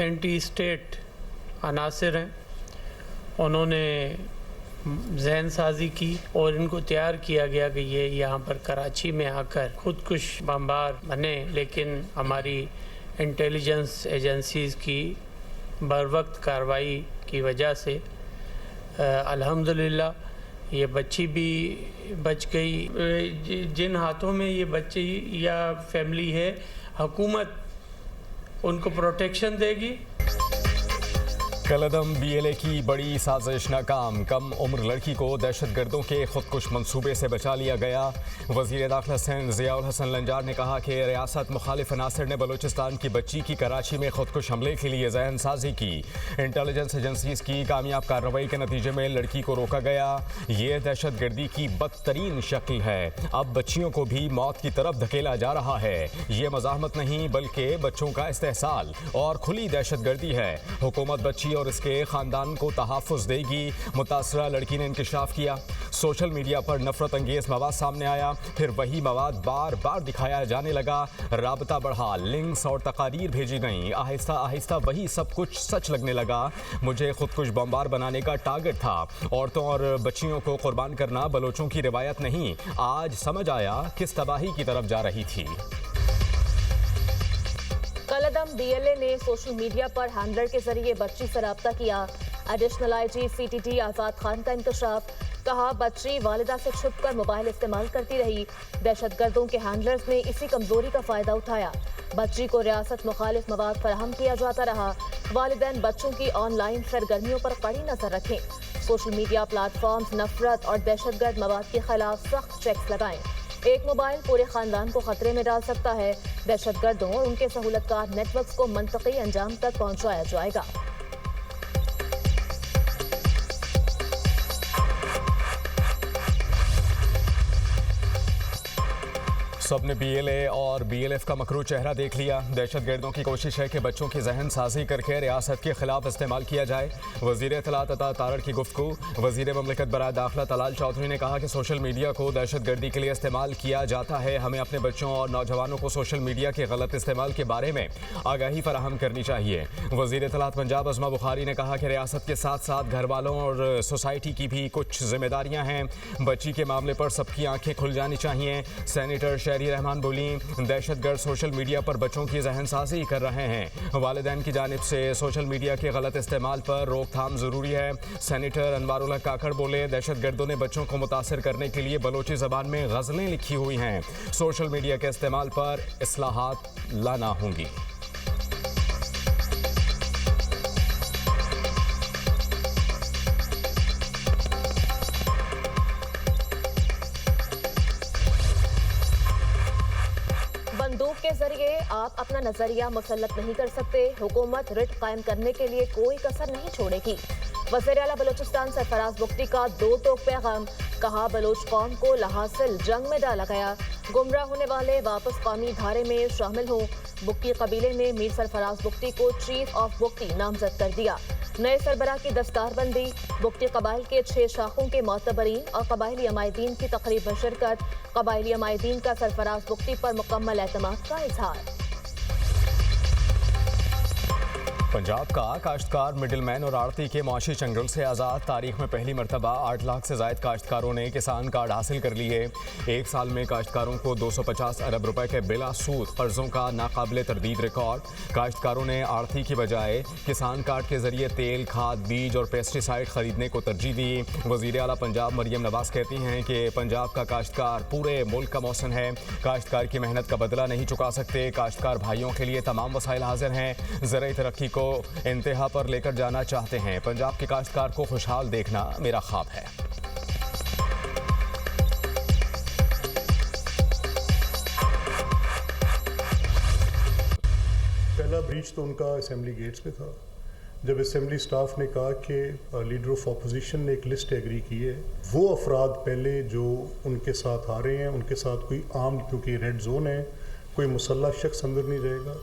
Anti state अनासिर हैं, उन्होंने जहन साजी की और इनको तैयार किया गया कि ये यहाँ पर कराची में आकर खुदकुश बमबार बने। लेकिन हमारी इंटेलिजेंस एजेंसीज़ की बर वक्त कार्रवाई की वजह से अल्हम्दुलिल्लाह ये बच्ची भी बच गई। जिन हाथों में ये बच्ची या फैमिली है, हुकूमत उनको प्रोटेक्शन देगी। कलअदम बीएलए की बड़ी साजिश नाकाम, कम उम्र लड़की को दहशतगर्दों के खुदकुश मंसूबे से बचा लिया गया। वज़ीर दाखिला सिंध ज़ियाउल हसन लंजार ने कहा कि रियासत मुखालिफ अनासर ने बलूचिस्तान की बच्ची की कराची में खुदकुश हमले के लिए जहन साजी की। इंटेलिजेंस एजेंसीज की कामयाब कार्रवाई के नतीजे में लड़की को रोका गया। ये दहशतगर्दी की बदतरीन शक्ल है। अब बच्चियों को भी मौत की तरफ धकेला जा रहा है। ये मज़ाहमत नहीं बल्कि बच्चों का इस्तेहसाल और खुली दहशतगर्दी है। हुकूमत बच्ची और इसके खानदान को तहफ़्फ़ुज़ देगी। मुतासरा लड़की ने इंकशाफ किया। सोशल मीडिया पर नफरत अंगेज मवाद सामने आया, फिर वही मवाद बार बार दिखाया जाने लगा। राबता बढ़ा, लिंक्स और तकारीर भेजी गई। आहिस्ता आहिस्ता वही सब कुछ सच लगने लगा। मुझे खुदकुश बमबार बनाने का टारगेट था। औरतों और बच्चियों को कुर्बान करना बलोचों की रिवायत नहीं। आज समझ आया किस तबाही की तरफ जा रही थी। कलअदम बीएलए ने सोशल मीडिया पर हैंडलर के जरिए बच्ची से रब्ता किया। एडिशनल आईजी सीटीटी आजाद खान का इंकशाफ। कहा, बच्ची वालिदा से छुपकर मोबाइल इस्तेमाल करती रही। दहशतगर्दों के हैंडलर्स ने इसी कमजोरी का फायदा उठाया। बच्ची को रियासत मुखालिफ मवाद फराहम किया जाता रहा। वालिदैन बच्चों की ऑनलाइन सरगर्मियों पर कड़ी नजर रखें। सोशल मीडिया प्लेटफॉर्म्स नफरत और दहशतगर्द मवाद के खिलाफ सख्त चेक्स लगाएं। एक मोबाइल पूरे खानदान को खतरे में डाल सकता है। दहशतगर्दों और उनके सहूलतकार नेटवर्क्स को मंतकी अंजाम तक पहुंचाया जाएगा। सबने बीएलए और बीएलएफ का मकरू चेहरा देख लिया। दहशतगर्दों की कोशिश है कि बच्चों की जहन साजी करके रियासत के खिलाफ इस्तेमाल किया जाए। वज़ीर इत्तलात अता तारड़ की गुफ्तगू। वज़ीर ममलिकत बराए दाखिला तलाल चौधरी ने कहा कि सोशल मीडिया को दहशतगर्दी के लिए इस्तेमाल किया जाता है। हमें अपने बच्चों और नौजवानों को सोशल मीडिया के गलत इस्तेमाल के बारे में आगाही फराहम करनी चाहिए। वज़ीर इत्तलात पंजाब अज़मा बुखारी ने कहा कि रियासत के साथ साथ घर वालों और सोसाइटी की भी कुछ जिम्मेदारियाँ हैं। बच्ची के मामले पर सबकी आंखें खुल जानी चाहिए। सेनेटर शहरी रहमान बोली, दहशतगर्द सोशल मीडिया पर बच्चों की जहनसाजी कर रहे हैं। वालिदैन की जानिब से सोशल मीडिया के गलत इस्तेमाल पर रोकथाम जरूरी है। सेनेटर अनवारुल्लाह काकड़ बोले, दहशतगर्दों ने बच्चों को मुतासर करने के लिए बलोची जबान में गजलें लिखी हुई हैं। सोशल मीडिया के इस्तेमाल पर इस्लाहात लाना होंगी। बंदूक के जरिए आप अपना नजरिया मुसल्लत नहीं कर सकते। हुकूमत रिट कायम करने के लिए कोई कसर नहीं छोड़ेगी। वज़ीर आला बलूचिस्तान सरफराज बुख्ती का दो टोक पैगाम। कहा, बलोच कौम को लहासिल जंग में डाला गया। गुमराह होने वाले वापस कौमी धारे में शामिल हो। बुख्ती कबीले ने मीर सरफराज बुख्ती को चीफ ऑफ बुख्ती नामजद कर दिया। नए सरबराह की दस्तारबंदी। बुख्ती कबाइल के 6 शाखों के मोतबरीन और कबाइली अमायदीन की तकरीब में शिरकत। कबाइली अमायदीन का सरफराज बुख्ती पर मुकम्मल एतमाद का इजहार। पंजाब का काश्तकार, मिडिलमैन और आड़ती के मुआशी चंगुल से आज़ाद। तारीख में पहली मरतबा 8 लाख से ज़ायद काश्तकारों ने किसान कार्ड हासिल कर लिए। एक साल में काश्तकारों को 250 अरब रुपए के बिला सूद कर्जों का नाकाबिले तरदीद रिकॉर्ड। काश्तकारों ने आड़ती की बजाय किसान कार्ड के जरिए तेल, खाद, बीज और पेस्टिसाइड खरीदने को तरजीह दी। वज़ीर आला पंजाब मरियम नवाज कहती हैं कि पंजाब का काश्तकार पूरे मुल्क का मौसन है। काश्तकार की मेहनत का बदला नहीं चुका सकते। काश्तकार भाइयों के लिए तमाम वसाइल हाजिर हैं। ज़राई तरक्की को इंतहा पर लेकर जाना चाहते हैं। पंजाब के काश्तकार को खुशहाल देखना मेरा ख्वाब है। पहला ब्रीच तो उनका असेंबली गेट्स पे था, जब असेंबली स्टाफ ने कहा कि लीडर ऑफ अपोजिशन ने एक लिस्ट एग्री की है। वो अफराद पहले जो उनके साथ आ रहे हैं, उनके साथ कोई आम, क्योंकि रेड जोन है, कोई मुसल्ला शख्स अंदर नहीं रहेगा,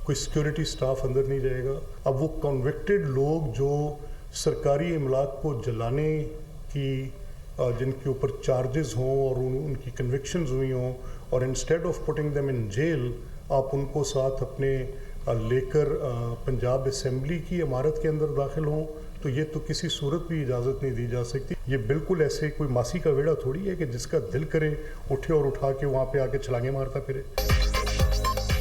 कोई सिक्योरिटी स्टाफ अंदर नहीं रहेगा। अब वो कन्विक्टेड लोग जो सरकारी इमलाक को जलाने की जिनके ऊपर चार्जेस हों और उनकी कन्विक्शंस हुई हों, और instead of putting them in jail आप उनको साथ अपने लेकर पंजाब असम्बली की इमारत के अंदर दाखिल हों, तो ये तो किसी सूरत भी इजाज़त नहीं दी जा सकती। ये बिल्कुल ऐसे कोई मासी का वेड़ा थोड़ी है कि जिसका दिल करे उठे और उठा के वहाँ पे आके छलांगे मारता फिरे।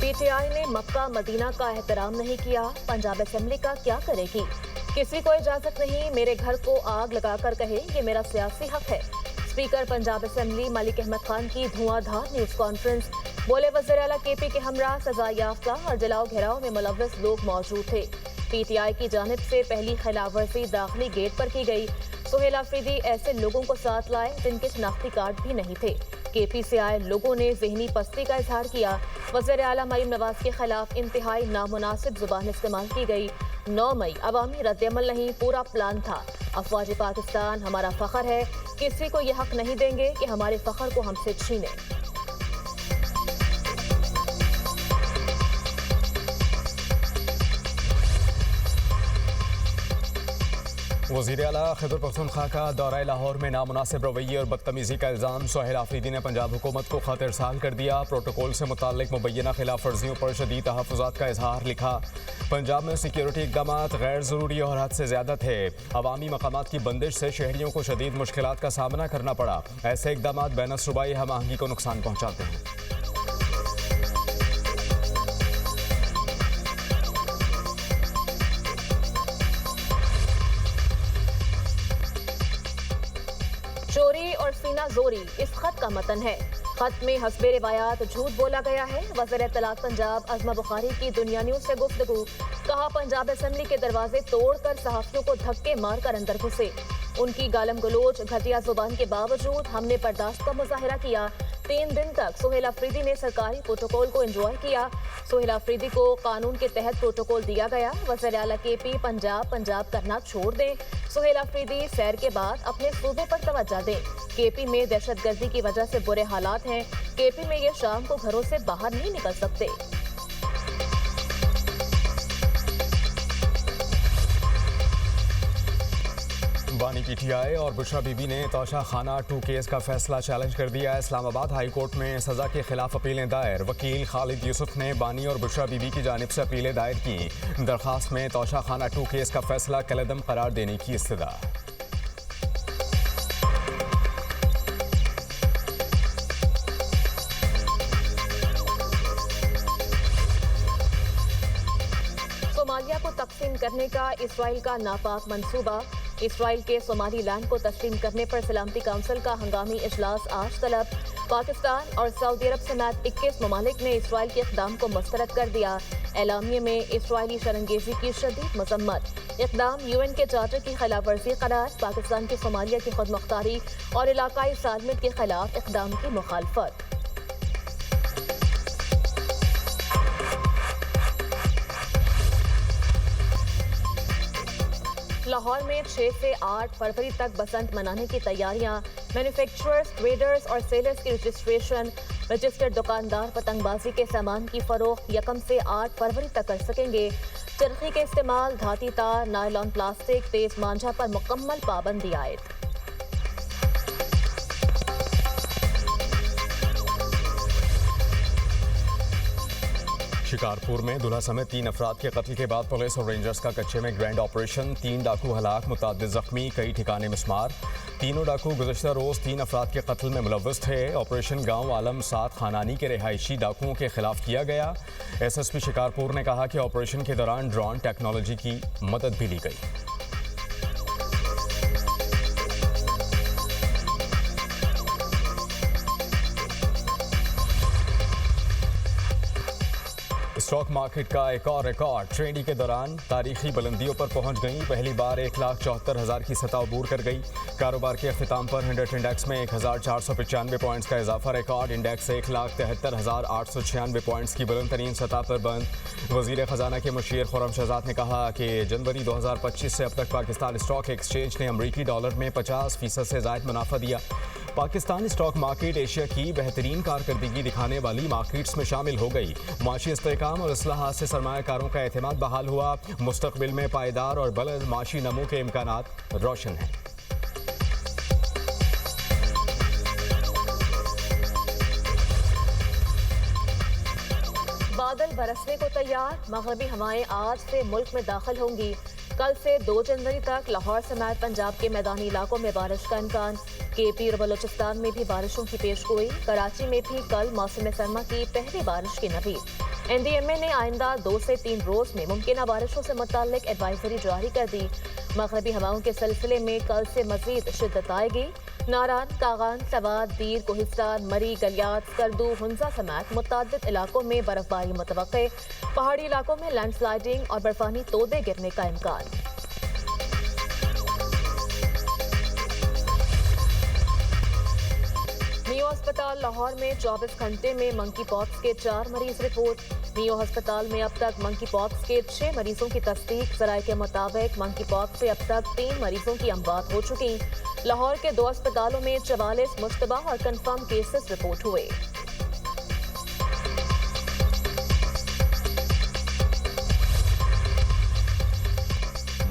पीटीआई ने मक्का मदीना का एहतराम नहीं किया, पंजाब असेंबली का क्या करेगी? किसी को इजाजत नहीं, मेरे घर को आग लगाकर कहे ये मेरा सियासी हक है। स्पीकर पंजाब असेंबली मलिक अहमद खान की धुआंधार न्यूज कॉन्फ्रेंस। बोले वज़ीर आला केपी के हमरा सजा याफ्ता और जलाओ घेराव में मुलव्वस लोग मौजूद थे। पीटीआई की जानिब से पहली खिलाफवर्जी दाखिली गेट पर की गई। सुहेल अफरीदी ऐसे लोगों को साथ लाए जिनके शनाख्ती कार्ड भी नहीं थे। केपी से आए लोगों ने जहनी पस्ती का इजहार किया। वज़ीर आला मरीम नवाज के खिलाफ इंतहाई नामुनासिब जुबान इस्तेमाल की गई। 9 मई अवामी रद्दअमल नहीं, पूरा प्लान था। अफवाज पाकिस्तान हमारा फख्र है, किसी को यह हक नहीं देंगे कि हमारे फख्र को हमसे छीने। वज़ीर आला खैबर पख्तूनख्वा का दौरा लाहौर में नामुनासिब रवैये और बदतमीज़ी का इल्ज़ाम। सुहेल अफरीदी ने पंजाब हुकूमत को खत इरसाल कर दिया। प्रोटोकॉल से मुताल्लिक मुबैना खिलाफ वर्जियों पर शदीद तहफ़्फ़ुज़ात का इजहार लिखा। पंजाब में सिक्योरिटी इक़दाम गैर ज़रूरी और हद से ज़्यादा थे। अवामी मकामात की बंदिश से शहरियों को शदीद मुश्किलात का सामना करना पड़ा। ऐसे इक़दाम बैन सूबाई हम आहंगी को नुकसान पहुँचाते हैं। चोरी और सीना जोरी इस खत का मतन है। खत में हस्बे रिवायात झूठ बोला गया है। वज़ीर इत्तलात पंजाब अज़मा बुखारी की दुनिया न्यूज से गुफ्तगू। कहा पंजाब असेंबली के दरवाजे तोड़कर सहाफ़ियों को धक्के मारकर अंदर घुसे। उनकी गालम गलोच घटिया जुबान के बावजूद हमने बर्दाश्त का मुजाहिरा किया। 3 दिन तक सुहेल अफरीदी ने सरकारी प्रोटोकॉल को एंजॉय किया। सुहेल अफरीदी को कानून के तहत प्रोटोकॉल दिया गया। वज़ीर आला केपी पंजाब करना छोड़ दें। सुहेल अफरीदी सैर के बाद अपने सूबे पर तवज्जो दें। केपी में दहशतगर्दी की वजह से बुरे हालात हैं। केपी में ये शाम को घरों से बाहर नहीं निकल सकते। बानी पीटीआई और बुशरा बीबी ने तोशा खाना 2 केस का फैसला चैलेंज कर दिया। इस्लामाबाद हाई कोर्ट में सजा के खिलाफ अपीलें दायर। वकील खालिद यूसुफ ने बानी और बुशरा बीबी की जानिब से अपीलें दायर की। दरखास्त में तोशा खाना 2 केस का फैसला कलअदम करार देने की इस्तदा। सोमालिया को तकसीम करने का इसराइल का नापाक मंसूबा। इसराइल के सोमाली लैंड को तस्लीम करने पर सलामती काउंसिल का हंगामी इजलास आज तलब। पाकिस्तान और सऊदी अरब समेत 21 ममालिक ने इसराइल के इक़दाम को मुस्तरद कर दिया। एलामिये में इसराइली शरंगेजी की शदीद मजम्मत। इक़दाम UN के चार्टर की खिलाफ वर्जी करार। पाकिस्तान की सोमालिया की खुद मुख्तारी और इलाकाई सालमियत के खिलाफ इक़दाम की मुखालफत। लाहौर में 6 से 8 फरवरी तक बसंत मनाने की तैयारियां। मैन्युफैक्चरर्स, ट्रेडर्स और सेलर्स की रजिस्ट्रेशन। रजिस्टर्ड दुकानदार पतंगबाजी के सामान की फरोख्त 1 से 8 फरवरी तक कर सकेंगे। चरखी के इस्तेमाल, धाती तार, नायलॉन प्लास्टिक, तेज मांझा पर मुकम्मल पाबंदी आयद। शिकारपुर में दूल्हा समेत 3 अफराद के कत्ल के बाद पुलिस और रेंजर्स का कच्चे में ग्रैंड ऑपरेशन। 3 डाकू हलाक, मुतअद्दिद जख्मी, कई ठिकाने मिस्मार। तीनों डाकू गुज़श्ता रोज 3 अफराद के कत्ल में मुलव्वस थे। ऑपरेशन गांव आलम 7 खानानी के रिहायशी डाकुओं के खिलाफ किया गया। SSP शिकारपुर ने कहा कि ऑपरेशन के दौरान ड्रोन टेक्नोलॉजी की मदद भी ली गई। स्टॉक मार्केट का एक और रिकॉर्ड। ट्रेडिंग के दौरान तारीखी बुलंदियों पर पहुंच गई। पहली बार 1,74,000 की सतह अबूर कर गई। कारोबार के अख्ताम पर 100 इंडेक्स में 1,495 पॉइंट्स का इजाफा रिकॉर्ड। इंडेक्स 1,73,896 पॉइंट्स की बुलंद तरीन सतह पर बंद। वजीर खजाना के मुशीर खुर्रम शहजाद ने कहा कि जनवरी 2025 से अब तक पाकिस्तान स्टॉक एक्सचेंज ने अमरीकी डॉलर में 50% से ज़ायद मुनाफा दिया। पाकिस्तान स्टॉक मार्केट एशिया की बेहतरीन कारकर्दगी दिखाने वाली मार्केट्स में शामिल हो गई। माशी इस्तेहकाम और इस्लाहात से सरमायाकारों का एतमाद बहाल हुआ। मुस्तकबिल में पायदार और बुलंद माशी नमो के इम्कानात रोशन हैं। बादल बरसने को तैयार, मगरबी हवाएं आज से मुल्क में दाखिल होंगी। कल से 2 जनवरी तक लाहौर समेत पंजाब के मैदानी इलाकों में बारिश का इम्कान। केपी और बलोचिस्तान में भी बारिशों की पेशगोई। कराची में भी कल मौसम सरमा की पहली बारिश की नवीद। NDMA ने आइंदा 2 से 3 रोज में मुमकिन बारिशों से मुताल्लिक एडवाइजरी जारी कर दी। मगरबी हवाओं के सिलसिले में कल से मजीद शिद्दत आएगी। नारान, कागान, सवाद, दीर, कोहिस्तान, मरी, गलियात, स्कर्दू, हुंजा समेत मुतअद्दिद इलाकों में बर्फबारी मुतवक्के। पहाड़ी इलाकों में लैंडस्लाइडिंग और बर्फानी तोदे गिरने का इम्कान। मियो अस्पताल लाहौर में 24 घंटे में मंकी पॉक्स के 4 मरीज रिपोर्ट। मियो अस्पताल में अब तक मंकी पॉक्स के 6 मरीजों की तस्दीक। ज़राए के मुताबिक मंकी पॉक्स से अब तक 3 मरीजों की अमवात हो चुकी। लाहौर के 2 अस्पतालों में 44 मुश्तबा और कंफर्म केसेस रिपोर्ट हुए।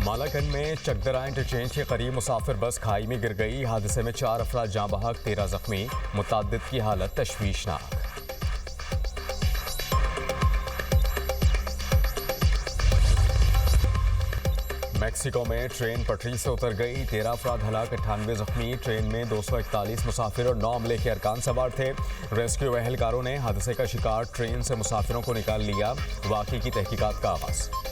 मालाकंड में चकदरा इंटरचेंज के करीब मुसाफिर बस खाई में गिर गई। हादसे में 4 अफराद जाँ बहक, 13 जख्मी। मुतअद्दिद की हालत तशवीशनाक। मेक्सिको में ट्रेन पटरी से उतर गई। 13 अफराद हलाक, 98 जख्मी। ट्रेन में 241 मुसाफिर और 9 अमले के अरकान सवार थे। रेस्क्यू एहलकारों ने हादसे का शिकार ट्रेन से मुसाफिरों को निकाल लिया। वाक़ई की तहकीकात का आगाज़।